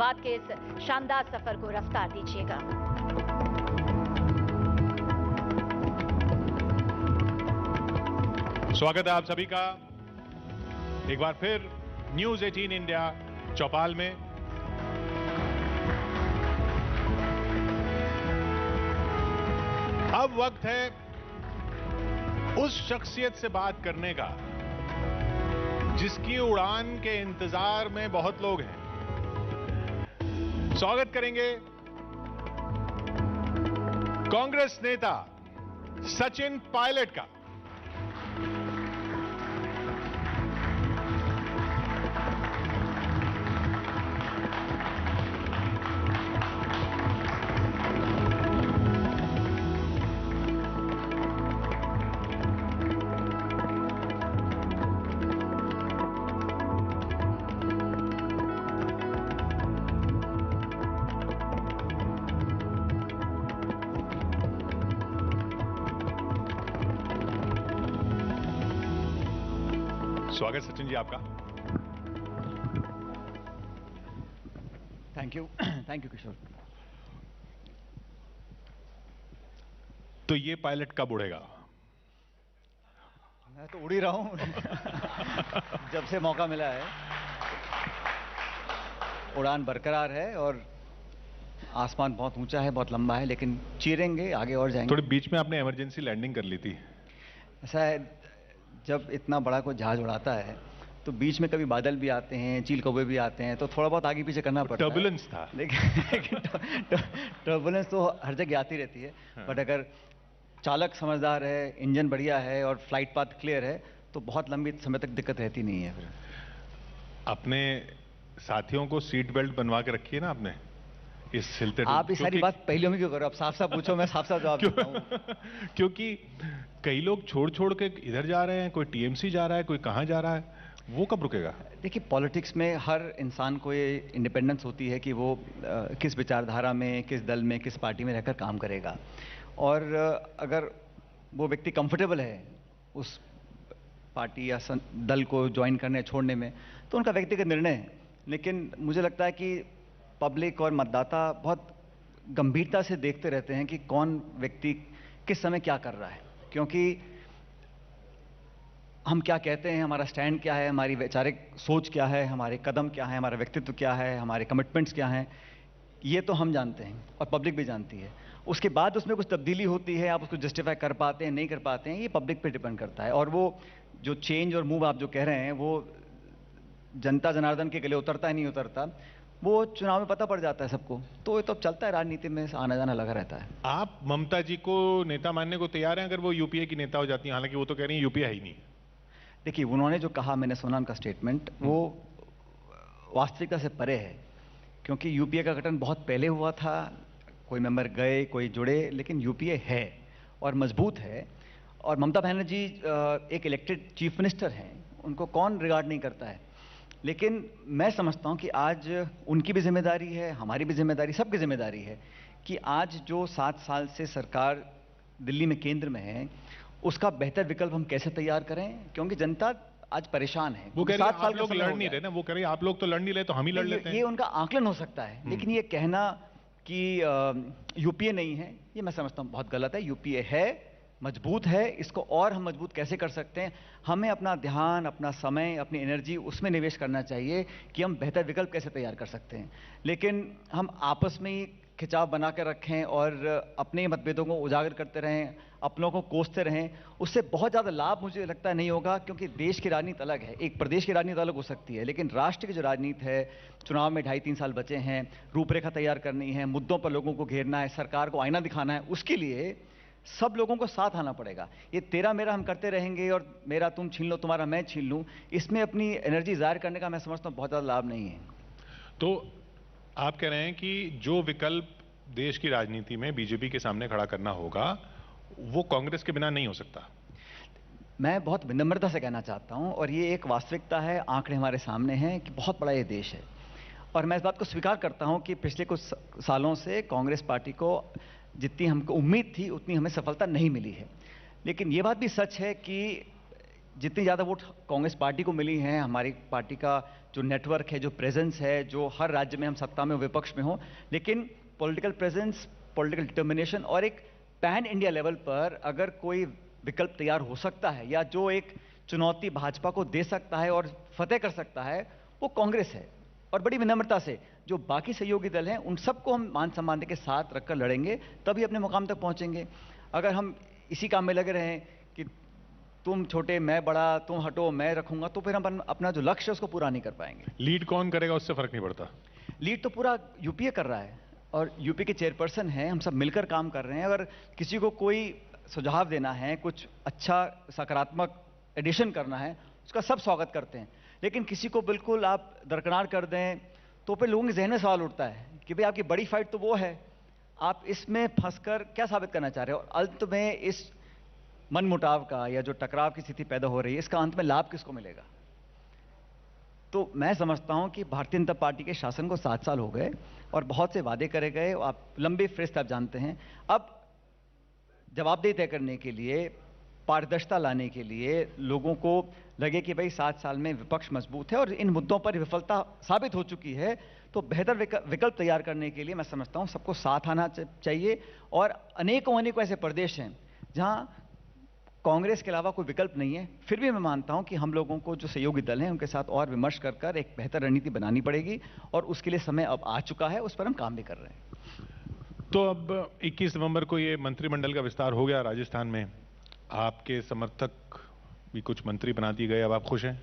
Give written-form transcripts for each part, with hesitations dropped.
संवाद के इस शानदार सफर को रफ्तार दीजिएगा। स्वागत है आप सभी का एक बार फिर न्यूज 18 इंडिया चौपाल में। अब वक्त है उस शख्सियत से बात करने का जिसकी उड़ान के इंतजार में बहुत लोग हैं। स्वागत करेंगे कांग्रेस नेता सचिन पायलट का। स्वागत सचिन जी आपका। थैंक यू किशोर। तो ये पायलट कब उड़ेगा? मैं तो उड़ ही रहा हूं जब से मौका मिला है। उड़ान बरकरार है और आसमान बहुत ऊंचा है, बहुत लंबा है, लेकिन चीरेंगे आगे और जाएंगे। थोड़ी बीच में आपने इमरजेंसी लैंडिंग कर ली थी। ऐसा है, जब इतना बड़ा कोई जहाज उड़ाता है तो बीच में कभी बादल भी आते हैं, चील कौवे भी आते हैं, तो थोड़ा बहुत आगे पीछे करना पड़ता है। टर्बुलेंस था। लेकिन टर्बुलेंस तो हर जगह आती रहती है। बट अगर चालक समझदार है, इंजन बढ़िया है और फ्लाइट पाथ क्लियर है तो बहुत लंबी समय तक दिक्कत रहती नहीं है। फिर अपने साथियों को सीट बेल्ट बनवा के रखी है ना आपने इस हिलते। आप ये सारी बात पहले में क्यों करो? आप साफ साफ पूछो, मैं साफ साफ जवाब देता हूं। क्योंकि कई लोग छोड़ छोड़ के इधर जा रहे हैं, कोई टीएमसी जा रहा है, कोई कहां जा रहा है, वो कब रुकेगा? देखिए, पॉलिटिक्स में हर इंसान को ये इंडिपेंडेंस होती है कि वो किस विचारधारा में, किस दल में, किस पार्टी में रहकर काम करेगा। और अगर वो व्यक्ति कंफर्टेबल है उस पार्टी या दल को ज्वाइन करने छोड़ने में, तो उनका व्यक्तिगत निर्णय है। लेकिन मुझे लगता है कि पब्लिक और मतदाता बहुत गंभीरता से देखते रहते हैं कि कौन व्यक्ति किस समय क्या कर रहा है, क्योंकि हम क्या कहते हैं, हमारा स्टैंड क्या है, हमारी वैचारिक सोच क्या है, हमारे कदम क्या है, हमारा व्यक्तित्व क्या है, हमारे कमिटमेंट्स क्या हैं, ये तो हम जानते हैं और पब्लिक भी जानती है। उसके बाद उसमें कुछ तब्दीली होती है, आप उसको जस्टिफाई कर पाते हैं, नहीं कर पाते हैं, ये पब्लिक पे डिपेंड करता है। और वो जो चेंज और मूव आप जो कह रहे हैं, वो जनता जनार्दन के गले उतरता है नहीं उतरता, वो चुनाव में पता पड़ जाता है सबको। तो ये तो चलता है, राजनीति में आना जाना लगा रहता है। आप ममता जी को नेता मानने को तैयार हैं अगर वो यूपीए की नेता हो जाती हैं? हालांकि वो तो कह रही है यूपीए है ही नहीं। देखिए, उन्होंने जो कहा, मैंने सुना उनका स्टेटमेंट, वो वास्तविकता से परे है। क्योंकि यूपीए का गठन बहुत पहले हुआ था, कोई मेंबर गए, कोई जुड़े, लेकिन यूपीए है और मजबूत है। और ममता बनर्जी एक इलेक्टेड चीफ मिनिस्टर हैं, उनको कौन रिगार्ड नहीं करता है। लेकिन मैं समझता हूं कि आज उनकी भी जिम्मेदारी है, हमारी भी जिम्मेदारी, सबकी जिम्मेदारी है कि आज जो 7 साल से सरकार दिल्ली में केंद्र में है, उसका बेहतर विकल्प हम कैसे तैयार करें। क्योंकि जनता आज परेशान है। वो कह रही है आप लोग लड़ नहीं रहे ना, वो कह रही है आप लोग तो लड़ नहीं रहे तो हम ही लड़ लेते हैं। ये उनका आकलन हो सकता है, लेकिन ये कहना कि यूपीए नहीं है, ये मैं समझता हूं बहुत गलत है। यूपीए है, मजबूत है। इसको और हम मजबूत कैसे कर सकते हैं? हमें अपना ध्यान, अपना समय, अपनी एनर्जी उसमें निवेश करना चाहिए कि हम बेहतर विकल्प कैसे तैयार कर सकते हैं। लेकिन हम आपस में ही खिंचाव बना कर रखें और अपने मतभेदों को उजागर करते रहें, अपनों को कोसते रहें, उससे बहुत ज़्यादा लाभ मुझे लगता है नहीं होगा। क्योंकि देश की राजनीति अलग है, एक प्रदेश की राजनीति अलग हो सकती है, लेकिन राष्ट्र की जो राजनीति है, चुनाव में 2.5-3 साल बचे हैं, रूपरेखा तैयार करनी है, मुद्दों पर लोगों को घेरना है, सरकार को आईना दिखाना है, उसके लिए सब लोगों को साथ आना पड़ेगा। ये तेरा मेरा हम करते रहेंगे और मेरा तुम छीन लो, तुम्हारा मैं छीन लूं, इसमें अपनी एनर्जी जाहिर करने का मैं समझता हूं बहुत ज़्यादा लाभ नहीं है। तो आप कह रहे हैं कि जो विकल्प देश की राजनीति में बीजेपी के सामने खड़ा करना होगा, वो कांग्रेस के बिना नहीं हो सकता। मैं बहुत विनम्रता से कहना चाहता हूं, और ये एक वास्तविकता है, आंकड़े हमारे सामने हैं कि बहुत बड़ा ये देश है। और मैं इस बात को स्वीकार करता हूं कि पिछले कुछ सालों से कांग्रेस पार्टी को जितनी हमको उम्मीद थी उतनी हमें सफलता नहीं मिली है। लेकिन ये बात भी सच है कि जितनी ज़्यादा वोट कांग्रेस पार्टी को मिली हैं, हमारी पार्टी का जो नेटवर्क है, जो प्रेजेंस है, जो हर राज्य में हम सत्ता में विपक्ष में हो, लेकिन पॉलिटिकल प्रेजेंस, पॉलिटिकल डिटर्मिनेशन और एक पैन इंडिया लेवल पर अगर कोई विकल्प तैयार हो सकता है या जो एक चुनौती भाजपा को दे सकता है और फतेह कर सकता है, वो कांग्रेस है। और बड़ी विनम्रता से जो बाकी सहयोगी दल हैं उन सबको हम मान सम्मान के साथ रखकर लड़ेंगे, तभी अपने मुकाम तक पहुंचेंगे। अगर हम इसी काम में लगे रहें कि तुम छोटे मैं बड़ा, तुम हटो मैं रखूंगा, तो फिर हम अपना जो लक्ष्य है उसको पूरा नहीं कर पाएंगे। लीड कौन करेगा उससे फर्क नहीं पड़ता। लीड तो पूरा यूपीए कर रहा है और यूपी के चेयरपर्सन हैं, हम सब मिलकर काम कर रहे हैं। अगर किसी को कोई सुझाव देना है, कुछ अच्छा सकारात्मक एडिशन करना है, उसका सब स्वागत करते हैं। लेकिन किसी को बिल्कुल आप दरकिनार कर दें तो फिर लोगों के जहन में सवाल उठता है कि भाई आपकी बड़ी फाइट तो वो है, आप इसमें फंसकर क्या साबित करना चाह रहे हो। और अंत में इस मनमुटाव का या जो टकराव की स्थिति पैदा हो रही है, इसका अंत में लाभ किसको मिलेगा। तो मैं समझता हूं कि भारतीय जनता पार्टी के शासन को 7 साल हो गए और बहुत से वादे करे गए, आप लंबी फेस्ट आप जानते हैं। अब जवाबदेही तय करने के लिए, पारदर्शिता लाने के लिए, लोगों को लगे कि भाई 7 साल में विपक्ष मजबूत है और इन मुद्दों पर विफलता साबित हो चुकी है, तो बेहतर विकल्प तैयार करने के लिए मैं समझता हूं सबको साथ आना चाहिए। और अनेकों ऐसे प्रदेश हैं जहां कांग्रेस के अलावा कोई विकल्प नहीं है। फिर भी मैं मानता हूं कि हम लोगों को जो सहयोगी दल हैं उनके साथ और विमर्श कर एक बेहतर रणनीति बनानी पड़ेगी और उसके लिए समय अब आ चुका है, उस पर हम काम भी कर रहे हैं। तो अब 21 नवंबर को ये मंत्रिमंडल का विस्तार हो गया राजस्थान में, आपके समर्थक भी कुछ मंत्री बना दिए गए, अब आप खुश हैं?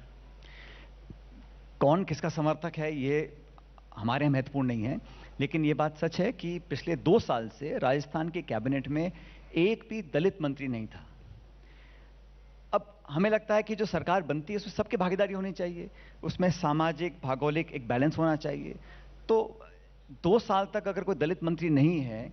कौन किसका समर्थक है ये हमारे यहाँ महत्वपूर्ण नहीं है, लेकिन ये बात सच है कि पिछले 2 साल से राजस्थान के कैबिनेट में एक भी दलित मंत्री नहीं था। अब हमें लगता है कि जो सरकार बनती है उसमें सबकी भागीदारी होनी चाहिए, उसमें सामाजिक भौगोलिक एक बैलेंस होना चाहिए। तो 2 साल तक अगर कोई दलित मंत्री नहीं है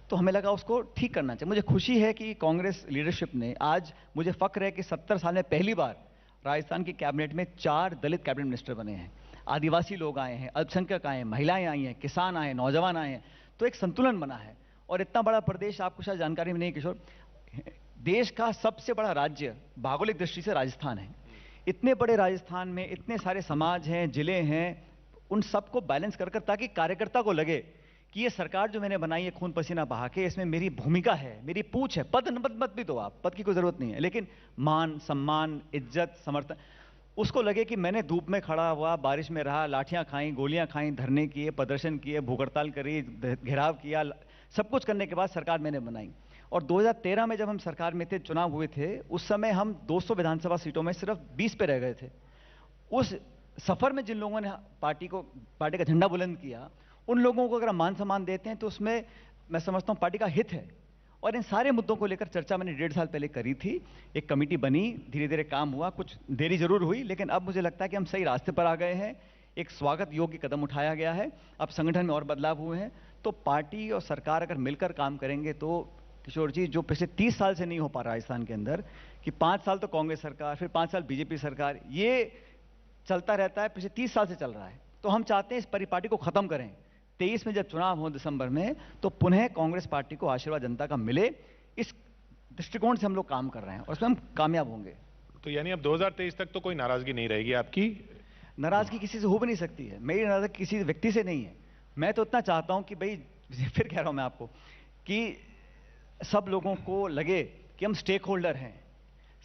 तो हमें लगा उसको ठीक करना चाहिए। मुझे खुशी है कि कांग्रेस लीडरशिप ने, आज मुझे फक्र है कि 70 साल में पहली बार राजस्थान की कैबिनेट में 4 दलित कैबिनेट मिनिस्टर बने हैं। आदिवासी लोग आए हैं, अल्पसंख्यक आए हैं, महिलाएं आई हैं, किसान आए हैं, नौजवान आए हैं, तो एक संतुलन बना है। और इतना बड़ा प्रदेश, आपको शायद जानकारी में नहीं किशोर, देश का सबसे बड़ा राज्य भौगोलिक दृष्टि से राजस्थान है। इतने बड़े राजस्थान में इतने सारे समाज हैं, जिले हैं, उन सबको बैलेंस कर ताकि कार्यकर्ता को लगे कि ये सरकार जो मैंने बनाई है खून पसीना बहा के, इसमें मेरी भूमिका है, मेरी पूछ है। पद मत भी दो आप, पद की कोई जरूरत नहीं है, लेकिन मान सम्मान इज्जत समर्थन, उसको लगे कि मैंने धूप में खड़ा हुआ, बारिश में रहा, लाठियां खाई, गोलियां खाई, धरने किए, प्रदर्शन किए, भूख हड़ताल करी, घेराव किया, सब कुछ करने के बाद सरकार मैंने बनाई। और 2013 में जब हम सरकार में थे, चुनाव हुए थे, उस समय हम 200 विधानसभा सीटों में सिर्फ 20 पे रह गए थे। उस सफर में जिन लोगों ने पार्टी का झंडा बुलंद किया, उन लोगों को अगर हम मान सम्मान देते हैं तो उसमें मैं समझता हूं पार्टी का हित है। और इन सारे मुद्दों को लेकर चर्चा मैंने 1.5 साल पहले करी थी, एक कमेटी बनी, धीरे धीरे काम हुआ, कुछ देरी जरूर हुई, लेकिन अब मुझे लगता है कि हम सही रास्ते पर आ गए हैं। एक स्वागत योग्य कदम उठाया गया है, अब संगठन में और बदलाव हुए हैं। तो पार्टी और सरकार अगर मिलकर काम करेंगे तो किशोर जी, जो पिछले 30 साल से नहीं हो पा रहा राजस्थान के अंदर, कि 5 साल तो कांग्रेस सरकार, फिर 5 साल बीजेपी सरकार, ये चलता रहता है, पिछले 30 साल से चल रहा है। तो हम चाहते हैं इस परिपाटी को खत्म करें। 23 में जब चुनाव हो दिसंबर में, तो पुनः कांग्रेस पार्टी को आशीर्वाद जनता का मिले, इस दृष्टिकोण से हम लोग काम कर रहे हैं और उसमें हम कामयाब होंगे। तो यानी अब 2023 तक तो कोई नाराजगी नहीं रहेगी आपकी? नाराजगी किसी से हो भी नहीं सकती है, मेरी नाराजगी किसी व्यक्ति से नहीं है। मैं तो इतना चाहता हूं कि भाई, फिर कह रहा हूं मैं आपको, कि सब लोगों को लगे कि हम स्टेक होल्डर हैं।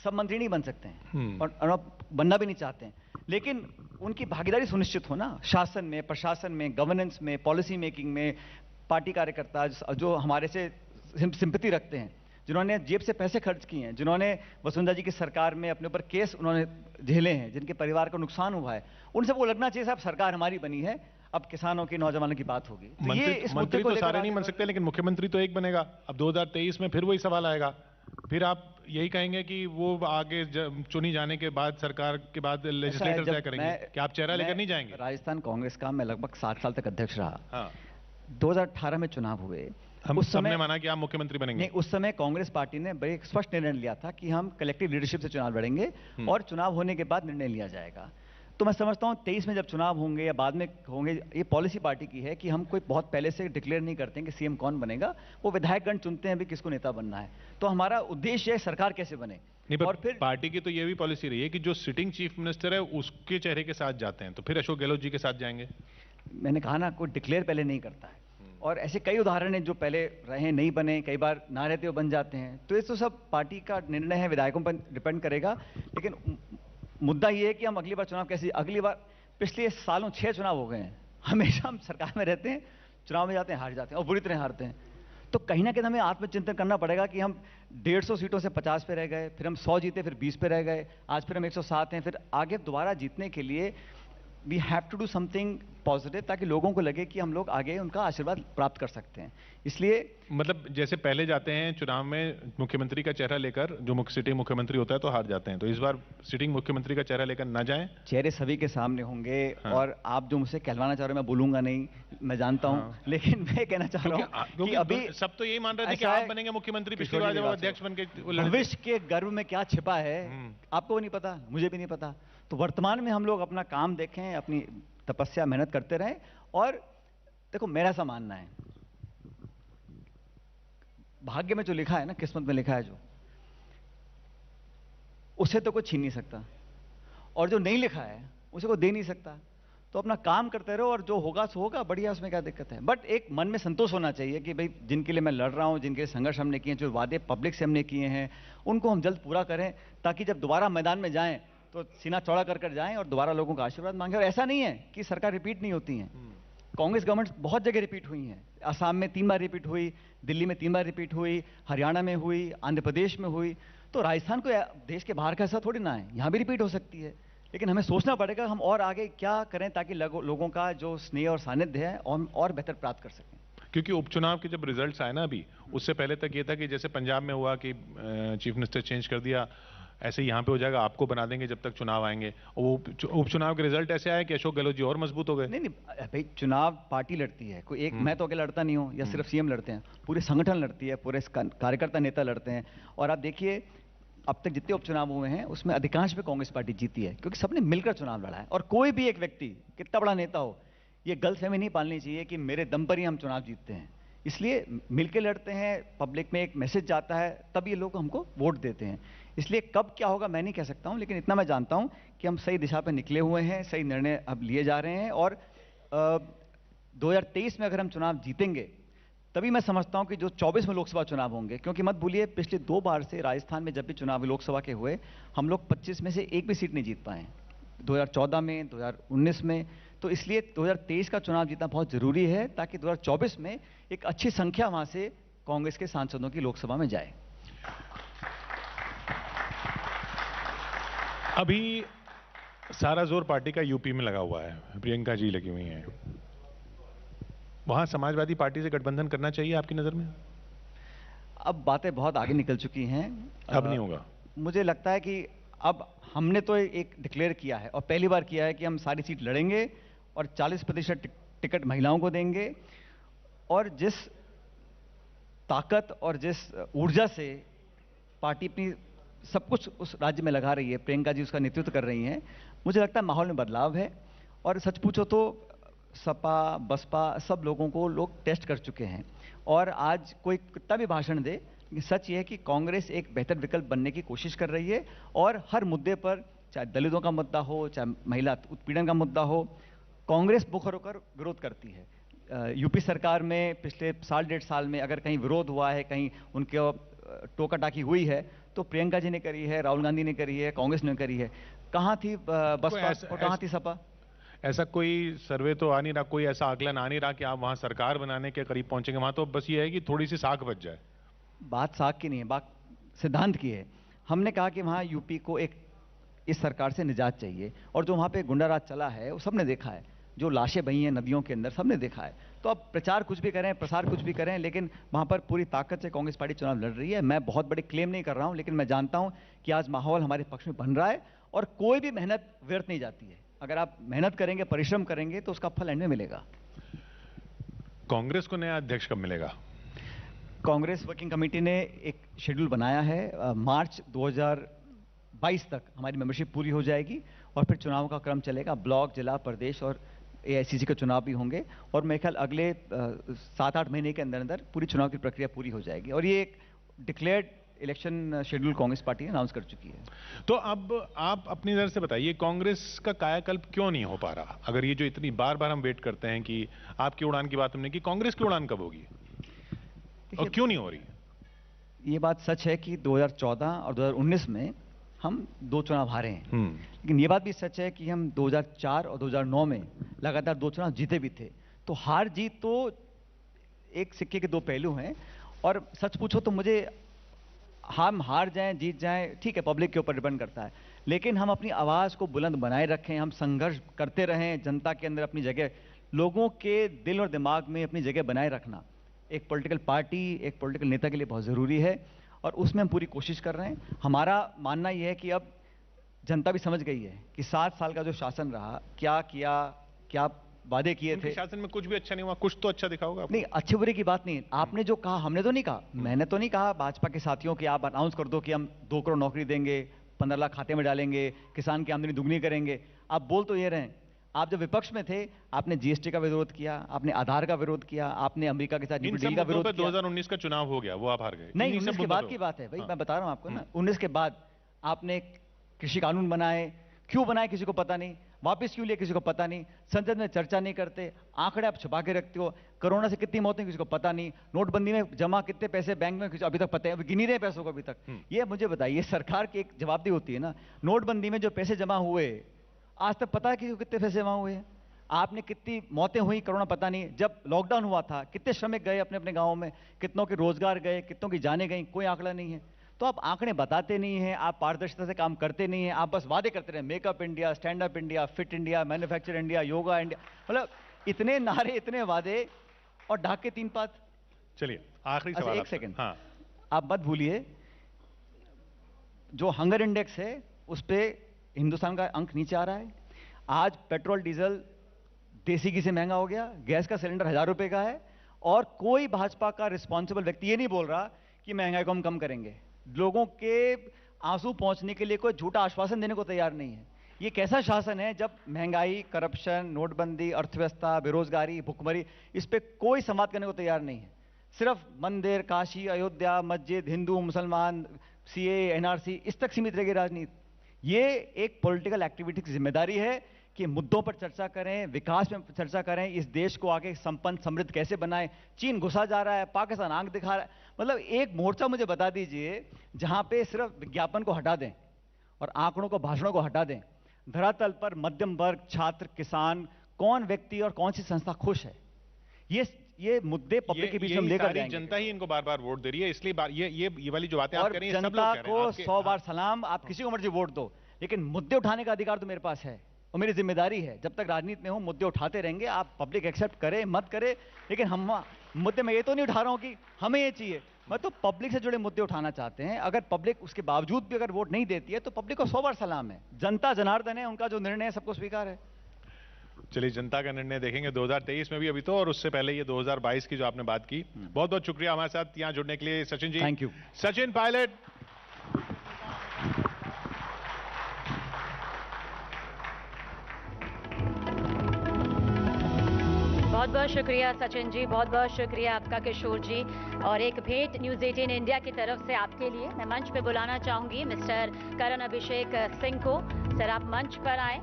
सब मंत्री नहीं बन सकते हैं और बनना भी नहीं चाहते हैं, लेकिन उनकी भागीदारी सुनिश्चित हो ना, शासन में, प्रशासन में, गवर्नेंस में, पॉलिसी मेकिंग में। पार्टी कार्यकर्ता जो हमारे से सिंपैथी रखते हैं, जिन्होंने जेब से पैसे खर्च किए हैं, जिन्होंने वसुंधरा जी की सरकार में अपने ऊपर केस उन्होंने झेले हैं, जिनके परिवार को नुकसान हुआ है, उन सबको लगना चाहिए साहब सरकार हमारी बनी है, अब किसानों की, नौजवानों की बात होगी। तो ये इस मुद्दे को तो सारे नहीं बन सकते, लेकिन मुख्यमंत्री तो एक बनेगा। अब 2023 में फिर वही सवाल आएगा, फिर आप यही कहेंगे कि वो आगे चुनी जाने के बाद, सरकार के बाद लेजिस्लेटर तय करेंगे कि आप चेहरा लेकर नहीं जाएंगे? राजस्थान कांग्रेस का मैं लगभग 7 साल तक अध्यक्ष रहा। हाँ। 2018 में चुनाव हुए, उस समय माना कि आप मुख्यमंत्री बनेंगे? नहीं, उस समय कांग्रेस पार्टी ने बड़े स्पष्ट निर्णय लिया था कि हम कलेक्टिव लीडरशिप से चुनाव लड़ेंगे और चुनाव होने के बाद निर्णय लिया जाएगा। तो मैं समझता हूं 23 में जब चुनाव होंगे या बाद में होंगे, ये पॉलिसी पार्टी की है कि हम कोई बहुत पहले से डिक्लेयर नहीं करते हैं कि सीएम कौन बनेगा, वो विधायकगण चुनते हैं भी किसको नेता बनना है। तो हमारा उद्देश्य है सरकार कैसे बने, नहीं, पर और फिर पार्टी की तो ये भी पॉलिसी रही है कि जो सिटिंग चीफ मिनिस्टर है उसके चेहरे के साथ जाते हैं, तो फिर अशोक गहलोत जी के साथ जाएंगे। मैंने कहा ना, कोई डिक्लेयर पहले नहीं करता है, और ऐसे कई उदाहरण हैं जो पहले रहे नहीं बने, कई बार ना रहते हुए बन जाते हैं। तो ये तो सब पार्टी का निर्णय है, विधायकों पर डिपेंड करेगा। लेकिन मुद्दा ये है कि हम अगली बार चुनाव कैसे, अगली बार पिछले सालों 6 चुनाव हो गए हैं, हमेशा हम सरकार में रहते हैं, चुनाव में जाते हैं, हार जाते हैं और बुरी तरह हारते हैं। तो कहीं ना कहीं हमें आत्मचिंतन करना पड़ेगा कि हम 150 सीटों से 50 पे रह गए, फिर हम 100 जीते, फिर 20 पे रह गए, आज फिर हम 107 हैं, फिर आगे दोबारा जीतने के लिए we have to do something positive, ताकि लोगों को लगे कि हम लोग आगे उनका आशीर्वाद प्राप्त कर सकते हैं। इसलिए मतलब जैसे पहले जाते हैं चुनाव में मुख्यमंत्री का चेहरा लेकर, जो सिटिंग मुख्यमंत्री होता है तो हार जाते हैं, तो इस बार सिटिंग मुख्यमंत्री का चेहरा लेकर ना जाएं। चेहरे सभी के सामने होंगे। हाँ। और आप जो मुझसे कहलवाना चाह रहे हो, मैं बोलूंगा नहीं, मैं जानता हूं। हाँ। लेकिन मैं कहना चाह रहा हूं कि अभी सब तो यही मान रहे थे कि आप बनेंगे मुख्यमंत्री, पिछली बार जब अध्यक्ष बन के भविष्य के गर्भ में क्या छिपा है आपको नहीं पता, मुझे भी नहीं पता। तो वर्तमान में हम लोग अपना काम देखें, अपनी तपस्या मेहनत करते रहें। और देखो, मेरा ऐसा मानना है, भाग्य में जो लिखा है ना, किस्मत में लिखा है जो, उसे तो कोई छीन नहीं सकता, और जो नहीं लिखा है उसे कोई दे नहीं सकता। तो अपना काम करते रहो, और जो होगा सो होगा, बढ़िया, उसमें क्या दिक्कत है। बट एक मन में संतोष होना चाहिए कि भाई जिनके लिए मैं लड़ रहा हूं, जिनके लिए संघर्ष हमने किए, जो वादे पब्लिक से हमने किए हैं, उनको हम जल्द पूरा करें, ताकि जब दोबारा मैदान में जाएं तो सीना चौड़ा कर जाएं और दोबारा लोगों का आशीर्वाद मांगे। और ऐसा नहीं है कि सरकार रिपीट नहीं होती है, कांग्रेस गवर्नमेंट बहुत जगह रिपीट हुई हैं। असम में 3 बार रिपीट हुई, दिल्ली में 3 बार रिपीट हुई, हरियाणा में हुई, आंध्र प्रदेश में हुई। तो राजस्थान को देश के बाहर का ऐसा थोड़ी ना है, यहाँ भी रिपीट हो सकती है। लेकिन हमें सोचना पड़ेगा हम और आगे क्या करें, ताकि लोगों का जो स्नेह और सानिध्य है और बेहतर प्राप्त कर सकें। क्योंकि उपचुनाव के जब रिजल्ट्स आए ना अभी, उससे पहले तक ये था कि जैसे पंजाब में हुआ कि चीफ मिनिस्टर चेंज कर दिया, ऐसे ही यहाँ पे हो जाएगा, आपको बना देंगे जब तक चुनाव आएंगे। वो उपचुनाव के रिजल्ट ऐसे आए कि अशोक गहलोत जी और मजबूत हो गए। नहीं भाई, चुनाव पार्टी लड़ती है, कोई एक मैं तो अकेला लड़ता नहीं हूँ, या सिर्फ सीएम लड़ते हैं, पूरे संगठन लड़ती है, पूरे कार्यकर्ता नेता लड़ते हैं। और आप देखिए, अब तक जितने उपचुनाव हुए हैं उसमें अधिकांश में कांग्रेस पार्टी जीती है, क्योंकि सबने मिलकर चुनाव लड़ा है। और कोई भी एक व्यक्ति कितना बड़ा नेता हो, ये गलतफहमी नहीं पालनी चाहिए कि मेरे दम पर ही हम चुनाव जीतते हैं। इसलिए मिलकर लड़ते हैं, पब्लिक में एक मैसेज जाता है, तब ये लोग हमको वोट देते हैं। इसलिए कब क्या होगा मैं नहीं कह सकता हूं, लेकिन इतना मैं जानता हूं कि हम सही दिशा पर निकले हुए हैं, सही निर्णय अब लिए जा रहे हैं। और 2023 में अगर हम चुनाव जीतेंगे, तभी मैं समझता हूं कि जो 24 में लोकसभा चुनाव होंगे, क्योंकि मत भूलिए पिछले 2 बार से राजस्थान में जब भी चुनाव लोकसभा के हुए, हम लोग 25 में से एक भी सीट नहीं जीत पाए, 2014 में, 2019 में। तो इसलिए 2023 का चुनाव जीतना बहुत जरूरी है, ताकि 2024 में एक अच्छी संख्या वहां से कांग्रेस के सांसदों की लोकसभा में जाए। अभी सारा जोर पार्टी का यूपी में लगा हुआ है, प्रियंका जी लगी हुई हैं, वहां समाजवादी पार्टी से गठबंधन करना चाहिए आपकी नजर में? अब बातें बहुत आगे निकल चुकी हैं, अब नहीं होगा। मुझे लगता है कि अब हमने तो एक डिक्लेयर किया है, और पहली बार किया है कि हम सारी सीट लड़ेंगे और 40% टिकट महिलाओं को देंगे। और जिस ताकत और जिस ऊर्जा से पार्टी अपनी सब कुछ उस राज्य में लगा रही है, प्रियंका जी उसका नेतृत्व कर रही हैं, मुझे लगता है माहौल में बदलाव है। और सच पूछो तो सपा बसपा सब लोगों को लोग टेस्ट कर चुके हैं, और आज कोई कितना भी भाषण दे, सच ये है कि कांग्रेस एक बेहतर विकल्प बनने की कोशिश कर रही है। और हर मुद्दे पर, चाहे दलितों का मुद्दा हो, चाहे महिला उत्पीड़न का मुद्दा हो, कांग्रेस मुखर होकर विरोध करती है। यूपी सरकार में पिछले 1.5 साल में अगर कहीं विरोध हुआ है, कहीं उनके टोका टाकी हुई है, तो प्रियंका जी ने करी है, राहुल गांधी ने करी है, कांग्रेस ने करी है। कहाँ थी बसपा और कहाँ थी सपा? ऐसा कोई सर्वे तो आ नहीं रहा, कोई ऐसा आकलन आ नहीं रहा कि आप वहां सरकार बनाने के करीब पहुंचेंगे। वहां तो बस ये है कि थोड़ी सी साख बच जाए। बात साख की नहीं है, बात सिद्धांत की है। हमने कहा कि वहां यूपी को एक इस सरकार से निजात चाहिए, और जो वहां पे गुंडाराज चला है वो सबने देखा है, जो लाशें बही हैं नदियों के अंदर, सबने देखा है। तो अब प्रचार कुछ भी करें, प्रसार कुछ भी करें, लेकिन वहां पर पूरी ताकत से कांग्रेस पार्टी चुनाव लड़ रही है। मैं बहुत बड़ी क्लेम नहीं कर रहा हूं, लेकिन मैं जानता हूं कि आज माहौल हमारे पक्ष में बन रहा है, और कोई भी मेहनत व्यर्थ नहीं जाती है। अगर आप मेहनत करेंगे, परिश्रम करेंगे, तो उसका फल एंड में मिलेगा। कांग्रेस को नया अध्यक्ष कब मिलेगा? कांग्रेस वर्किंग कमेटी ने एक शेड्यूल बनाया है, मार्च 2022 तक हमारी मेंबरशिप पूरी हो जाएगी, और फिर चुनाव का क्रम चलेगा। ब्लॉक, जिला, प्रदेश और एआईसीसी के चुनाव भी होंगे, और मेरे ख्याल अगले 7-8 महीने के अंदर अंदर पूरी चुनाव की प्रक्रिया पूरी हो जाएगी। और ये एक declared election schedule Congress party ने अनाउंस कर चुकी है। तो अब आप अपनी नजर से बताइए, कांग्रेस का कायाकल्प क्यों नहीं हो पा रहा? अगर ये जो इतनी बार बार हम वेट करते हैं कि आपकी उड़ान की बात हमने की, कांग्रेस की उड़ान कब होगी और क्यों नहीं हो रही? ये बात सच है कि 2014 और 2019 में हम 2 चुनाव हारे हैं, लेकिन ये बात भी सच है कि हम 2004 और 2009 में लगातार 2 चुनाव जीते भी थे। तो हार जीत तो एक सिक्के के 2 पहलू हैं। और सच पूछो तो मुझे, हम हार जाएं जीत जाएं ठीक है, पब्लिक के ऊपर डिपेंड करता है, लेकिन हम अपनी आवाज़ को बुलंद बनाए रखें, हम संघर्ष करते रहें, जनता के अंदर अपनी जगह, लोगों के दिल और दिमाग में अपनी जगह बनाए रखना एक पॉलिटिकल पार्टी, एक पॉलिटिकल नेता के लिए बहुत ज़रूरी है, और उसमें हम पूरी कोशिश कर रहे हैं। हमारा मानना यह है कि अब जनता भी समझ गई है कि 7 साल का जो शासन रहा, क्या किया, क्या वादे किए थे। शासन में कुछ भी अच्छा नहीं हुआ, कुछ तो अच्छा दिखा होगा आपको। नहीं, अच्छे बुरे की बात नहीं, आपने जो कहा हमने तो नहीं कहा, मैंने तो नहीं कहा भाजपा के साथियों कि आप अनाउंस कर दो कि हम 2 करोड़ नौकरी देंगे, 15 लाख खाते में डालेंगे, किसान की आमदनी दुगनी करेंगे। आप बोल तो ये रहे, आप जब विपक्ष में थे आपने जीएसटी का विरोध किया, आपने आधार का विरोध किया, आपने अमेरिका के साथ डील का विरोध किया। 2019 का चुनाव हो गया, वो आप हार गए। नहीं, 19 के बाद की बात है भाई, मैं बता रहा हूं आपको ना। 19 के बाद आपने कृषि कानून बनाए, क्यों बनाए किसी को पता नहीं, वापस क्यों लिए किसी को पता नहीं, संसद में चर्चा नहीं करते, आंकड़े आप छुपा के रखते हो, कोरोना से कितनी मौतें किसी को पता नहीं, नोटबंदी में जमा कितने पैसे बैंक में अभी तक पता है, अभी गिन ही रहे पैसों को अभी तक। ये मुझे बताइए, सरकार की एक जवाबदेही होती है ना। नोटबंदी में जो पैसे जमा हुए, आज तक पता है कि कितने पैसे जमा हुए हैं? आपने कितनी मौतें हुई, कोरोना पता नहीं, जब लॉकडाउन हुआ था कितने श्रमिक गए अपने अपने गाँव में, कितनों के रोजगार गए, कितनों की जानें गई, कोई आंकड़ा नहीं है। तो आप आंकड़े बताते नहीं हैं, आप पारदर्शिता से काम करते नहीं हैं, आप बस वादे करते रहे, makeup India, stand up India, fit India, manufacture India, yoga India, मतलब इतने नारे, इतने वादे और ढाक के 3 पात। चलिए आखिरी सवाल, 1 सेकंड। हाँ, आप मत भूलिए, जो हंगर इंडेक्स है उस पे हिंदुस्तान का अंक नीचे आ रहा है। आज पेट्रोल डीजल देसी घी से महंगा हो गया, गैस का सिलेंडर 1000 रुपए का है, और कोई भाजपा का रिस्पॉन्सिबल व्यक्ति ये नहीं बोल रहा कि महंगाई को हम कम करेंगे। लोगों के आंसू पहुंचने के लिए कोई झूठा आश्वासन देने को तैयार नहीं है। ये कैसा शासन है जब महंगाई, करप्शन, नोटबंदी, अर्थव्यवस्था, बेरोजगारी, भुखमरी, इस पे कोई संवाद करने को तैयार नहीं है। सिर्फ मंदिर, काशी, अयोध्या, मस्जिद, हिंदू, मुसलमान, सीए, एनआरसी, इस तक सीमित रहेगी राजनीति। ये एक पॉलिटिकल एक्टिविटी की जिम्मेदारी है कि मुद्दों पर चर्चा करें, विकास में चर्चा करें, इस देश को आगे संपन्न समृद्ध कैसे बनाएं। चीन घुसा जा रहा है, पाकिस्तान आंख दिखा रहा है, मतलब एक मोर्चा मुझे बता दीजिए जहां पे सिर्फ विज्ञापन को हटा दें और आंकड़ों को, भाषणों को हटा दें, धरातल पर मध्यम वर्ग, छात्र, किसान, कौन व्यक्ति और कौन सी संस्था खुश है। ये मुद्दे पब्लिक के बीच में लेकर जाएंगे। जनता ही इनको बार बार वोट दे रही है, इसलिए ये वाली जो बातें आप कह रही हैं, जनता को 100 बार सलाम, आप किसी को मर्जी वोट दो, लेकिन मुद्दे उठाने का अधिकार तो मेरे पास है और मेरी जिम्मेदारी है। जब तक राजनीति में हूं, मुद्दे उठाते रहेंगे, आप पब्लिक एक्सेप्ट करे मत करे, लेकिन हम मुद्दे में ये तो नहीं उठा रहा हूं कि हमें ये चाहिए। मैं तो पब्लिक से जुड़े मुद्दे उठाना चाहते हैं। अगर पब्लिक उसके बावजूद भी अगर वोट नहीं देती है तो पब्लिक को 100 बार सलाम है। जनता जनार्दन है, उनका जो निर्णय है सबको स्वीकार है। चलिए, जनता का निर्णय देखेंगे 2023 में भी अभी तो, और उससे पहले ये 2022 की जो आपने बात की। बहुत बहुत शुक्रिया हमारे साथ यहाँ जुड़ने के लिए सचिन जी। Thank you. सचिन पायलट। बहुत बहुत शुक्रिया सचिन जी, बहुत बहुत शुक्रिया आपका किशोर जी। और एक भेंट न्यूज़ 18 इंडिया की तरफ से आपके लिए मैं मंच पे बुलाना चाहूंगी मिस्टर करण अभिषेक सिंह को। सर आप मंच पर आए।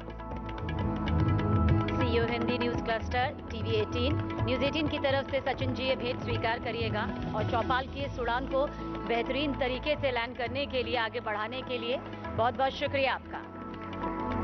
CEO Hindi news cluster TV 18 news 18 की तरफ से सचिन जी ये भेंट स्वीकार करिएगा और चौपाल की इस उड़ान को बेहतरीन तरीके से लैंड करने के लिए, आगे बढ़ाने के लिए बहुत बहुत शुक्रिया आपका।